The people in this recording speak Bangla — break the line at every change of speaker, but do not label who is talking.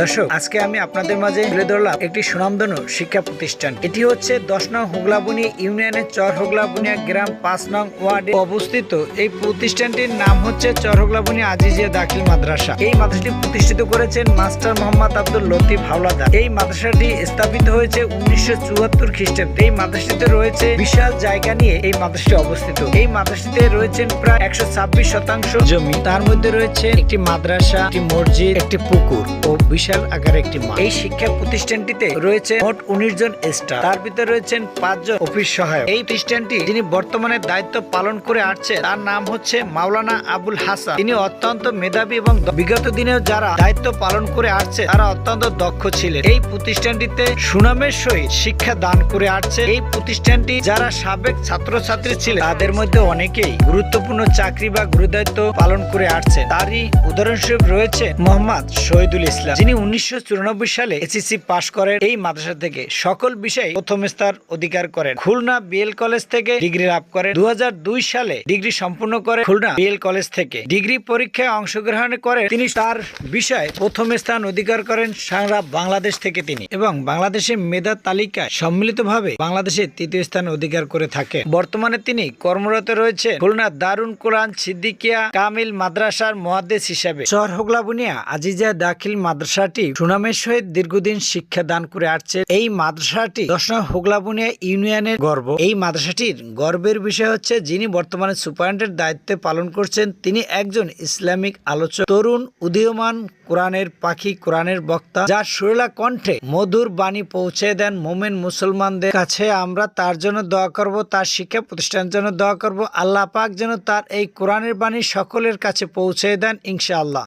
দর্শক, আজকে আমি আপনাদের মাঝে তুলে ধরলাম একটি সুনামধন্য শিক্ষা প্রতিষ্ঠান। এটি হচ্ছে 10 নং হোগলাবুনিয়া ইউনিয়নের চর হোগলাবুনিয়া গ্রাম 5 নং ওয়ার্ডে অবস্থিত। এই প্রতিষ্ঠানটির নাম হচ্ছে চর হোগলাবুনিয়া আজিজিয়া দাখিল মাদ্রাসা। এই মাদ্রাসাটি প্রতিষ্ঠিত করেছেন মাস্টার মোহাম্মদ আব্দুল লতিফ হাওলাদার। এই মাদ্রাসাটি স্থাপিত হয়েছে 1974 খ্রিস্টাব্দে। এই মাদ্রাসাটিতে রয়েছে বিশাল জায়গা নিয়ে এই মাদ্রাসাটি অবস্থিত। এই মাদ্রাসাটিতে রয়েছেন প্রায় 126 শতাংশ জমি। তার মধ্যে রয়েছে একটি মাদ্রাসা, একটি মসজিদ, একটি পুকুর ও বিশাল আকারে একটি মাঠ। এই শিক্ষা প্রতিষ্ঠানটিতে রয়েছে মোট 19 জন স্টাফ। তার ভিতরে রয়েছেন 5 জন অফিস সহায়ক। এই প্রতিষ্ঠানটি যিনি বর্তমানে দায়িত্ব পালন করে আসছে তার নাম হচ্ছে মাওলানা আবুল হাসান। তিনি অত্যন্ত মেধাবী এবং বিগত দিনেও যারা দায়িত্ব পালন করে আসছে তারা অত্যন্ত দক্ষ ছিলেন। এই প্রতিষ্ঠানটিতে সুনামের সহিত শিক্ষা দান করে আসছে। এই প্রতিষ্ঠানটি যারা সাবেক ছাত্রছাত্রী ছিলেন তাদের মধ্যে অনেকেই গুরুত্বপূর্ণ চাকরি বা গুরুদায়িত্ব পালন করে আসছে। তারই উদাহরণস্বরূপ রয়েছে মোহাম্মদ শহীদুল ইসলাম, যিনি 1994 সালে এসএসসি পাশ করেন। এই মাদ্রাসা থেকে সকল বিষয়ে প্রথম স্থান অধিকার করেন। খুলনা বিএল কলেজ থেকে ডিগ্রি লাভ করেন। 2002 সালে ডিগ্রি সম্পূর্ণ করে খুলনা বিএল কলেজ থেকে ডিগ্রি পরীক্ষায় অংশগ্রহণ করে তিনি তার বিষয়ে প্রথম স্থান অধিকার করেন সারা বাংলাদেশ থেকে তিনি, এবং বাংলাদেশের মেধা তালিকায় সম্মিলিতভাবে বাংলাদেশের 3য় স্থান অধিকার করে থাকে। বর্তমানে তিনি কর্মরত রয়েছে খুলনা দারুন কোরআন সিদ্দিকিয়া কামিল মাদ্রাসার মুহাদ্দিস হিসেবে। চর হোগলাবুনিয়া আজিজিয়া দাখিল মাদ্রাসাটি সুনামের সহিত দীর্ঘদিন শিক্ষা দান করে আসছে। এই মাদ্রাসাটি 10 নং হোগলাবুনিয়া ইউনিয়নের গর্ব। এই মাদ্রাসাটির গর্বের বিষয় হচ্ছে যিনি বর্তমানে সুপারিনটেন্ডেন্টের দায়িত্বে পালন করছেন তিনি একজন ইসলামিক আলোচক, তরুণ উদীয়মান কোরআনের পাখি, কোরআনের বক্তা, যার সুরেলা কণ্ঠে মধুর বাণী পৌঁছে দেন মোমেন মুসলমানদের কাছে। আমরা তার জন্য দোয়া করব, তার শিক্ষা প্রতিষ্ঠানের জন্য দোয়া করব। আল্লাহ পাক যেন তার এই কোরআনের বাণী সকলের কাছে পৌঁছে দেন ইনশাআল্লাহ।